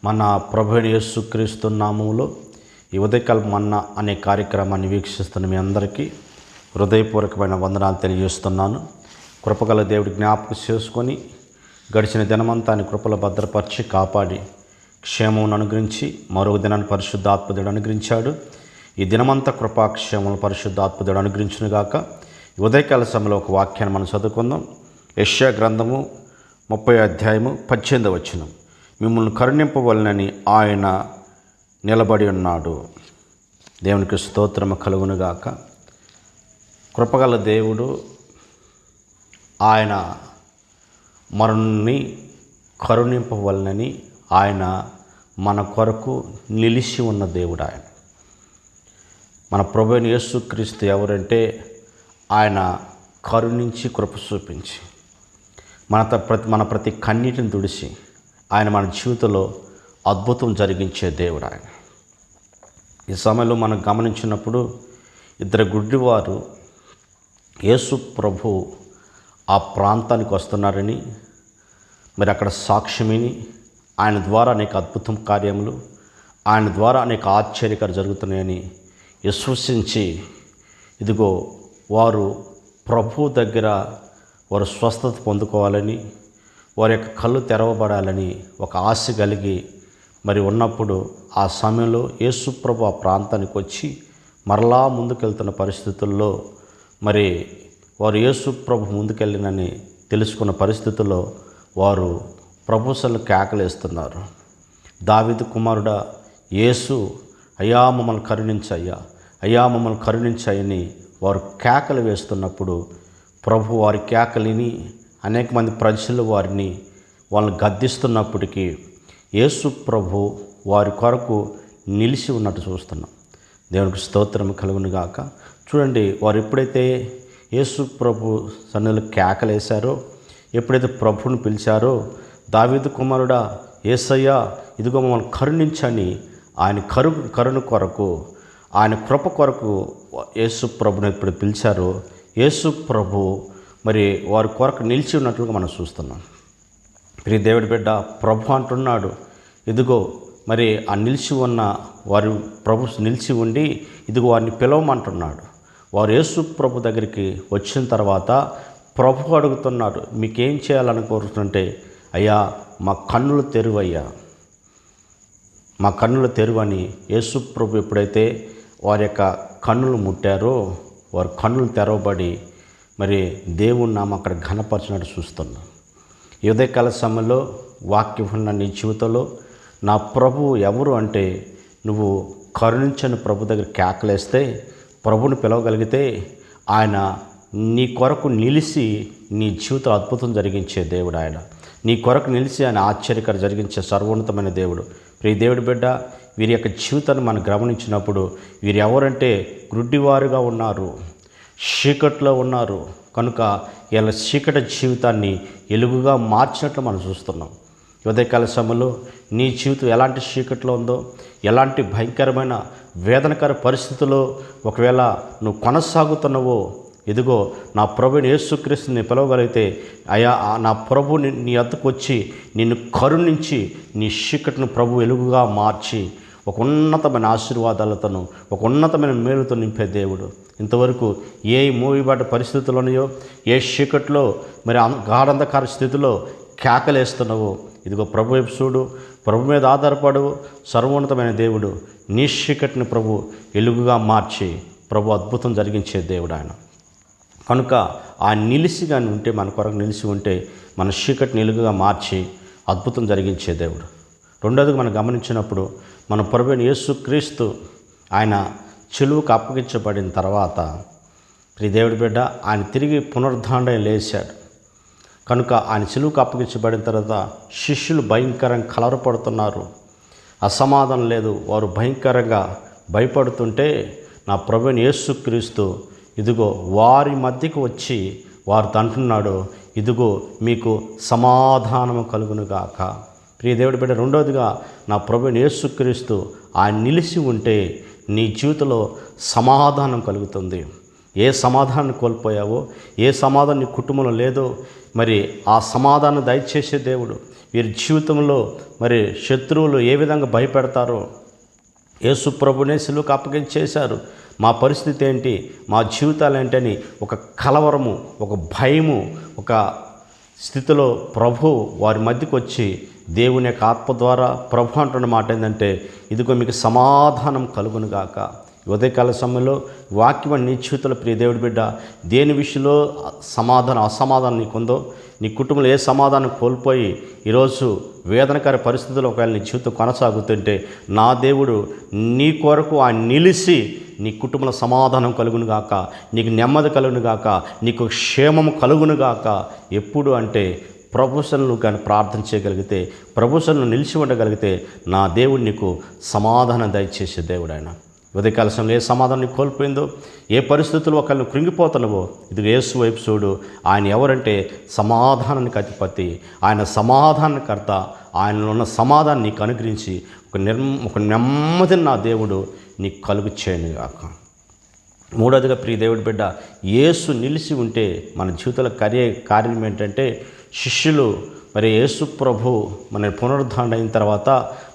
మన ప్రభువైన యేసుక్రీస్తు నామములో ఈ ఉదయకాలం మన్నా అనే కార్యక్రమాన్ని వీక్షిస్తున్న మీ అందరికీ హృదయపూర్వకమైన వందనాలు తెలియజేస్తున్నాను. కృపగల దేవుడి జ్ఞాపకం చేసుకొని గడిచిన దినమంతా ఆయన కృపలో భద్రపరిచి కాపాడి క్షేమం అనుగ్రహించి మరొక దినాన్ని పరిశుద్ధాత్మదేవుడు అనుగ్రహించాడు. ఈ దినమంతా కృపాక్షేమం పరిశుద్ధాత్మదేవుడు అనుగ్రహించునుగాక. ఈ ఉదయకాల సమయంలో ఒక వాక్యాన్ని మనం చదువుకుందాం. యెషయా గ్రంథము 30వ అధ్యాయము 18వ వచనం. మిమ్మల్ని కరుణింపవలనని ఆయన నిలబడి ఉన్నాడు. దేవునికి స్తోత్రము కలుగునుగాక. కృపగల దేవుడు ఆయన మనల్ని కరుణింపవలనని ఆయన మన కొరకు నిలిచి ఉన్న దేవుడు. ఆయన మన ప్రభువైన యేసుక్రీస్తు ఎవరంటే ఆయన కరుణించి కృప చూపించి మన ప్రతి కన్నీటిని తుడిచి ఆయన మన జీవితంలో అద్భుతం జరిగించే దేవుడు ఆయన. ఈ సమయంలో మనం గమనించినప్పుడు ఇద్దరు గుడ్డివారు యేసు ప్రభు ఆ ప్రాంతానికి వస్తున్నారని, మరి అక్కడ సాక్ష్యమిని ఆయన ద్వారా అనేక అద్భుతం కార్యములు, ఆయన ద్వారా అనేక ఆశ్చర్యకాలు జరుగుతున్నాయని విశ్వసించి ఇదిగో వారు ప్రభు దగ్గర వారు స్వస్థత పొందుకోవాలని, వారి యొక్క కళ్ళు తెరవబడాలని ఒక ఆశ కలిగి మరి ఉన్నప్పుడు ఆ సమయంలో యేసు ప్రభు ఆ ప్రాంతానికి వచ్చి మరలా ముందుకెళ్తున్న పరిస్థితుల్లో మరి వారు యేసు ప్రభు ముందుకెళ్ళినని తెలుసుకున్న పరిస్థితుల్లో వారు ప్రభుసలు కేకలేస్తున్నారు. దావీదు కుమారుడా యేసు, అయ్యా మమ్మల్ని కరుణించయ్యా, అయ్యా మమ్మల్ని కరుణించయ్యని వారు కేకలు వేస్తున్నప్పుడు ప్రభు వారి కేకలిని అనేక మంది ప్రజలు వాళ్ళని గద్దిస్తున్నప్పటికీ యేసు ప్రభు వారి కొరకు నిలిచి ఉన్నట్టు చూస్తున్నాం. దేవునికి స్తోత్రం కలుగునుగాక. చూడండి, వారు ఎప్పుడైతే యేసు ప్రభు సన్నిధిలో కేకలేశారో, ఎప్పుడైతే ప్రభువుని పిలిచారో, దావీదు కుమారుడా యేసయ్యా ఇదిగో మమ్మల్ని కరుణించని ఆయన కరుణ కొరకు, ఆయన కృప కొరకు యేసు ప్రభుని ఎప్పుడు పిలిచారో యేసు ప్రభు మరి వారి కొరకు నిలిచి ఉన్నట్లుగా మనం చూస్తున్నాం. ప్రియ దేవుడి బిడ్డ, ప్రభు అంటున్నాడు, ఇదిగో మరి ఆ నిలిచి ఉన్న వారు ప్రభు నిలిచి ఉండి ఇదిగో వారిని పిలవమంటున్నాడు. వారు యేసు ప్రభు దగ్గరికి వచ్చిన తర్వాత ప్రభు అడుగుతున్నాడు, మీకేం చేయాలని కోరుతుంటే, అయ్యా మా కన్నులు తెరువయ్యా, మా కన్నులు తెరువని యేసు ప్రభు ఎప్పుడైతే వారి యొక్క కన్నులు ముట్టారో వారి కన్నులు తెరవబడి మరి దేవుని నామ అక్కడ ఘనపరిచినట్టు చూస్తున్నాం. ఈ ఉదయకాల సమయంలో వాక్యం ఉన్న నీ జీవితంలో నా ప్రభు ఎవరు అంటే, నువ్వు కరుణించని ప్రభు దగ్గర కేకలేస్తే, ప్రభుని పిలవగలిగితే ఆయన నీ కొరకు నిలిచి నీ జీవితం అద్భుతం జరిగించే దేవుడు. ఆయన నీ కొరకు నిలిచి ఆయన ఆశ్చర్యకరం జరిగించే సర్వోన్నతమైన దేవుడు. ప్రియ దేవుడి బిడ్డ, వీరి యొక్క జీవితాన్ని మనం గమనించినప్పుడు వీరు ఎవరంటే గ్రుడ్డివారుగా ఉన్నారు, చీకట్లో ఉన్నారు. కనుక వీళ్ళ చీకటి జీవితాన్ని వెలుగుగా మార్చినట్లు మనం చూస్తున్నాం. ఉదయకాల సమయంలో నీ జీవితం ఎలాంటి చీకట్లో ఉందో, ఎలాంటి భయంకరమైన వేదనకర పరిస్థితుల్లో ఒకవేళ నువ్వు కొనసాగుతున్నావో, ఇదిగో నా ప్రభుని యేసుక్రీస్తుని పిలవగలిగితే, అయా నా ప్రభు నీ వద్దకు వచ్చి నిన్ను కరుణించి నీ చీకటిని ప్రభు వెలుగుగా మార్చి ఒక ఉన్నతమైన ఆశీర్వాదాలతోనూ ఒక ఉన్నతమైన మేలుతో నింపే దేవుడు. ఇంతవరకు ఏ మూవిబాట పరిస్థితుల్లోనో, ఏ చీకట్లో మరి గాఢంధకార స్థితిలో కేకలేస్తున్నావో, ఇదిగో ప్రభు వైపు చూడు, ప్రభు మీద ఆధారపడు. సర్వోన్నతమైన దేవుడు నీ చీకటిని ప్రభు వెలుగుగా మార్చి ప్రభు అద్భుతం జరిగించే దేవుడు ఆయన. కనుక ఆ నిలిచి కానీ ఉంటే, మన కొరకు నిలిచి ఉంటే మన చీకటిని వెలుగుగా మార్చి అద్భుతం జరిగించే దేవుడు. రెండోదిగా మనం గమనించినప్పుడు మన ప్రభువైన యేసుక్రీస్తు ఆయన చిలువకు అప్పగించబడిన తర్వాత, ప్రియ దేవుడి బిడ్డ, ఆయన తిరిగి పునరుద్ధారణ లేచాడు. కనుక ఆయన చిలువకు అప్పగించబడిన తర్వాత శిష్యులు భయంకరంగా కలవరపడుతున్నారు, అసమాధానం లేదు, వారు భయంకరంగా భయపడుతుంటే నా ప్రభువైన యేసుక్రీస్తు ఇదిగో వారి మధ్యకు వచ్చి వారితో అంటున్నాడు, ఇదిగో మీకు సమాధానము కలుగునుగాక. ప్రియ దేవుడి బిడ్డ, రెండవదిగా నా ప్రభువైన యేసుక్రీస్తు ఆయన నిలిచి ఉంటే నీ జీవితంలో సమాధానం కలుగుతుంది. ఏ సమాధానాన్ని కోల్పోయావో, ఏ సమాధానం నీ కుటుంబంలో లేదో మరి ఆ సమాధానం దయచేసే దేవుడు. వీరి జీవితంలో మరి శత్రువులు ఏ విధంగా భయపెడతారో, యేసు ప్రభునే సిలువకు అప్పగించేశారు, మా పరిస్థితి ఏంటి, మా జీవితాలు ఏంటని ఒక కలవరము, ఒక భయము, ఒక స్థితిలో ప్రభు వారి మధ్యకు వచ్చి దేవుని యొక్క ఆత్మ ద్వారా ప్రభు అంటున్న మాట ఏంటంటే, ఇదిగో మీకు సమాధానం కలుగునుగాక. ఉదయకాల సమయంలో వాక్యం నీ జీవితంలో ప్రియ దేవుడి బిడ్డ, దేని విషయంలో అసమాధానం నీకుందో, నీ కుటుంబంలో ఏ సమాధానం కోల్పోయి ఈరోజు వేదనకర పరిస్థితుల్లో ఒకవేళ నీ జీవితం కొనసాగుతుంటే, నా దేవుడు నీ కొరకు ఆయన నిలిచి నీ కుటుంబంలో సమాధానం కలుగునుగాక, నీకు నెమ్మది కలుగునుగాక, నీకు క్షేమము కలుగునుగాక. ఎప్పుడు అంటే ప్రభువును కానీ ప్రార్థన చేయగలిగితే, ప్రభువును నిలిచి ఉండగలిగితే, నా దేవుడు నీకు సమాధానం దయచేసే దేవుడు ఆయన. ఉదయకాల సమయంలో ఏ సమాధానం నీకు కోల్పోయిందో, ఏ పరిస్థితుల్లో ఒకళ్ళు కృంగిపోతున్నావో, ఇది యేసు వైపు చూడు. ఆయన ఎవరంటే సమాధానానికి అధిపతి, ఆయన సమాధానకర్త. ఆయనలో ఉన్న సమాధానం నీకు అనుగ్రహించి ఒక నెమ్మదిని నా దేవుడు నీకు కలుగు చేయనుగాక. మూడోదిగా ప్రియ దేవుడి బిడ్డ, యేసు నిలిచి ఉంటే మన జీవితంలో కార్యం ఏంటంటే, శిష్యులు మరి యేసు ప్రభు మన పునరుద్ధరణ అయిన తర్వాత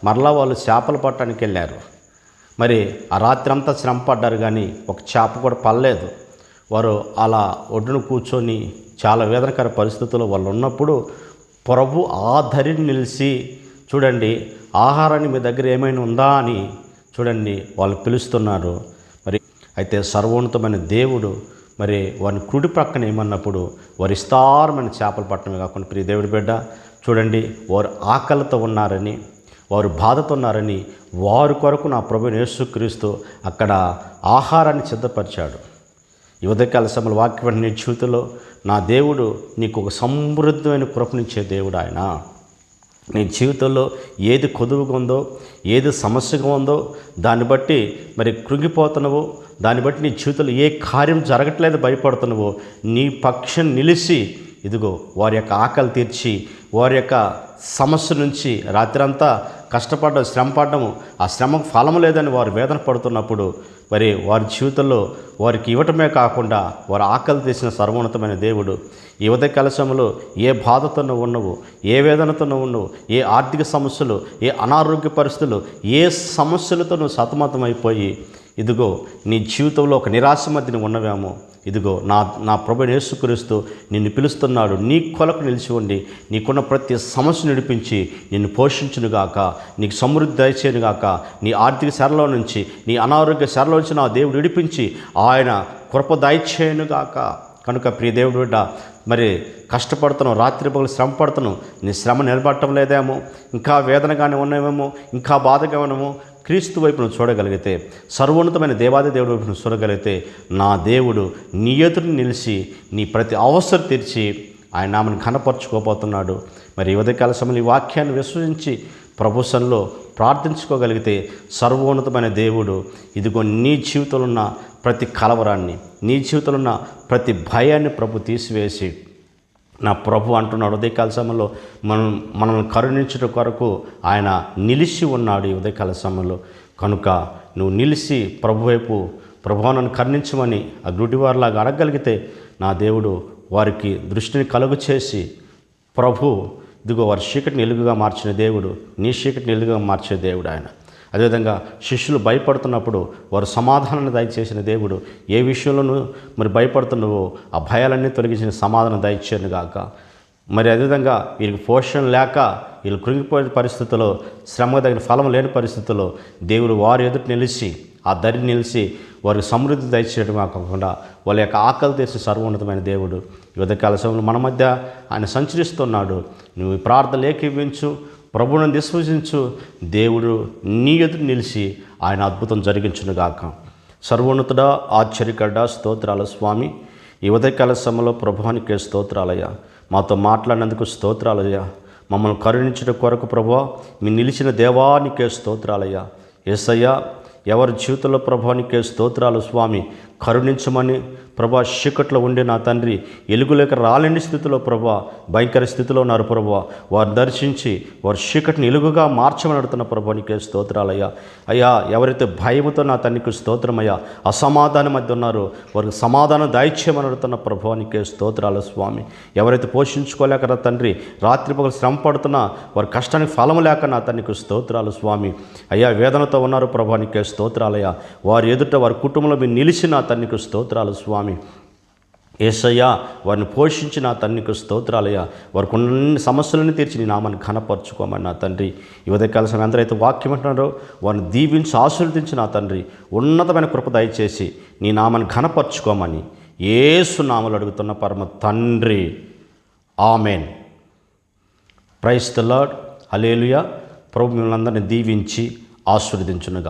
మరలా వాళ్ళు చేపలు పట్టడానికి వెళ్ళారు. మరి ఆ రాత్రి అంతా శ్రమ పడ్డారు, కానీ ఒక చేప కూడా పడలేదు. వారు అలా ఒడ్డున కూర్చొని చాలా వేదనకర పరిస్థితుల్లో వాళ్ళు ఉన్నప్పుడు ప్రభు ఆ ధరిని నిలిచి, చూడండి ఆహారాన్ని మీ దగ్గర ఏమైనా ఉందా అని చూడండి వాళ్ళు పిలుస్తున్నారు. మరి అయితే సర్వోన్నతమైన దేవుడు మరి వారిని కుడి ప్రక్కన ఏమన్నప్పుడు వారి విస్తారమైన చేపలు పట్టడమే కాకుండా ప్రియ దేవుడి బిడ్డ, చూడండి వారు ఆకలితో ఉన్నారని, వారు బాధతో ఉన్నారని వారి కొరకు నా ప్రభువైన యేసుక్రీస్తు అక్కడ ఆహారాన్ని సిద్ధపరిచాడు. ఈ ఉదయకాల సమయంలో వాక్యం నీ జీవితంలో నా దేవుడు నీకు ఒక సమృద్ధమైన కృపనిచ్చే దేవుడు ఆయన. నీ జీవితంలో ఏది కొదువుగా ఉందో, ఏది సమస్యగా ఉందో, దాన్ని బట్టి మరి కృంగిపోతున్నావో, దాన్ని బట్టి నీ జీవితంలో ఏ కార్యం జరగట్లేదు భయపడుతున్నావో, నీ పక్షం నిలిచి ఇదిగో వారి యొక్క ఆకలి తీర్చి, వారి యొక్క సమస్య నుంచి రాత్రంతా కష్టపడడం, శ్రమ పడడము, ఆ శ్రమకు ఫలం లేదని వారు వేదన పడుతున్నప్పుడు మరి వారి జీవితంలో వారికి ఇవ్వటమే కాకుండా వారు ఆకలి తీసిన సర్వోన్నతమైన దేవుడు. ఈ ఉదయకాల సమయంలో ఏ బాధతో ఉన్నవు, ఏ వేదనతో ఉన్నవు, ఏ ఆర్థిక సమస్యలు, ఏ అనారోగ్య పరిస్థితులు, ఏ సమస్యలతో నువ్వు సతమతమైపోయి ఇదిగో నీ జీవితంలో ఒక నిరాశ మధ్యన ఉన్నవేమో, ఇదిగో నా ప్రభువైన యేసుక్రీస్తు నిన్ను పిలుస్తున్నాడు. నీ కొలకు నిలిచి ఉండి నీకున్న ప్రతి సమస్య నడిపించి నిన్ను పోషించునుగాక, నీకు సమృద్ధి దయచేయునుగాక, నీ ఆర్థిక శరలో నుంచి, నీ అనారోగ్య శరలో నుంచి నా దేవుడు విడిపించి ఆయన కృప దయచేయునుగాక. కనుక ప్రియ దేవుడు బిడ్డ, మరి కష్టపడుతున్నావు, రాత్రి పగలు శ్రమ పడుతున్నావు, నీ శ్రమ నిలబడటం లేదేమో, ఇంకా వేదనగానే ఉన్నామేమో, ఇంకా బాధగా ఉన్నామో, క్రీస్తు వైపు నువ్వు చూడగలిగితే, సర్వోన్నతమైన దేవాది దేవుడి వైపు నువ్వు చూడగలిగితే, నా దేవుడు నీ ఎదురు నిలిచి నీ ప్రతి అవసరం తీర్చి ఆయన నామని ఘనపరచుకోబోతున్నాడు. మరి ఉదయకాల సమయంలో ఈ వాక్యాన్ని విశ్వసించి ప్రభుత్వంలో ప్రార్థించుకోగలిగితే, సర్వోన్నతమైన దేవుడు ఇదిగో నీ జీవితంలో ఉన్న ప్రతి కలవరాన్ని, నీ జీవితంలో ఉన్న ప్రతి భయాన్ని ప్రభు తీసివేసి, నా ప్రభు అంటున్నాడు ఉదయకాల సమయంలో మనల్ని కరుణించడం కొరకు ఆయన నిలిచి ఉన్నాడు ఈ ఉదయకాల సమయంలో. కనుక నువ్వు నిలిచి ప్రభు వైపు, ప్రభువు నన్ను కరుణించమని ఆ గుడ్డివారిలాగా అడగగలిగితే, నా దేవుడు వారికి దృష్టిని కలుగు చేసి, ప్రభు ఇదిగో వారి చీకటిని వెలుగుగా మార్చిన దేవుడు, నీ చీకటిని వెలుగుగా మార్చే దేవుడు ఆయన. అదేవిధంగా శిష్యులు భయపడుతున్నప్పుడు వారు సమాధానాన్ని దయచేసిన దేవుడు. ఏ విషయంలోనూ మరి భయపడుతున్నావో ఆ భయాలన్నీ తొలగించిన సమాధానం దయచేయను గాక. మరి అదేవిధంగా వీరికి పోషణ లేక వీళ్ళు కృంగిపోయే పరిస్థితుల్లో, శ్రమ తగిన ఫలం లేని పరిస్థితుల్లో దేవుడు వారి ఎదుటి నిలిచి, ఆ దరి నిలిచి వారికి సమృద్ధి దయచేయడం కాకుండా వాళ్ళ యొక్క ఆకలి తీర్చే సర్వోన్నతమైన దేవుడు ఈ ఉదయకాల సమయంలో మన మధ్య ఆయన సంచరిస్తున్నాడు. నువ్వు ప్రార్థన ఏకీవించు, ప్రభువును విశ్వసించు, దేవుడు నీ ఎదురు నిలిచి ఆయన అద్భుతం జరిగించునుగాక. సర్వోన్నతుడా, ఆశ్చర్యకరుడా, స్తోత్రాల స్వామి, ఈ ఉదయకాల సమయంలో ప్రభువానికే స్తోత్రాలయ్యా. మాతో మాట్లాడినందుకు స్తోత్రాలయ్యా. మమ్మల్ని కరుణించడం కొరకు ప్రభువా మీ నిలిచిన దేవానికే స్తోత్రాలయ్యా. యేసయ్యా, ఎవరి జీవితంలో ప్రభువానికే స్తోత్రాలు స్వామి. కరుణించమని ప్రభా, చీకట్లో ఉండి నా తండ్రి ఎలుగులేక రాలేని స్థితిలో ప్రభా, భయంకర స్థితిలో ఉన్నారు ప్రభా, వారు దర్శించి వారి చీకటిని ఎలుగుగా మార్చమని అడుగుతున్న ప్రభా, నీకే స్తోత్రాలయ్యా. అయ్యా, ఎవరైతే భయముతో నా తండ్రికి స్తోత్రమయ్యా అసమాధానం మధ్య ఉన్నారో వారికి సమాధానం దయచేయమని అడుగుతున్న ప్రభా, నీకే స్తోత్రాలు స్వామి. ఎవరైతే పోషించుకోలేక నా తండ్రి రాత్రి పగలు శ్రమ పడుతున్నా వారి కష్టానికి ఫలం లేక నా తండ్రికి స్తోత్రాలు స్వామి. అయ్యా, వేదనతో ఉన్నారు ప్రభా, నీకే స్తోత్రాలయ్యా. వారి ఎదుట వారి కుటుంబంలో మీరు నిలిచి నా తండ్రికి స్తోత్రాలు స్వామి. యేసయ్యా, వారిని పోషించి నా తండ్రికి స్తోత్రాలయ్యా. వారికి ఉన్న సమస్యలను తీర్చి నీ నామాన్ని ఘనపరచుకోమని నా తండ్రి. ఈ ఉదయకాల సమయం అందరైతే వాక్యం అంటున్నారో వారిని దీవించి ఆశీర్వదించి నా తండ్రి ఉన్నతమైన కృప దయచేసి నీ నామాన్ని ఘనపరచుకోమని యేసు నామములో అడుగుతున్న పరమ తండ్రి, amen. Praise the lord. Hallelujah. ప్రభు మిమ్మల్ని అందరినీ దీవించి ఆశీర్వదించునుగా.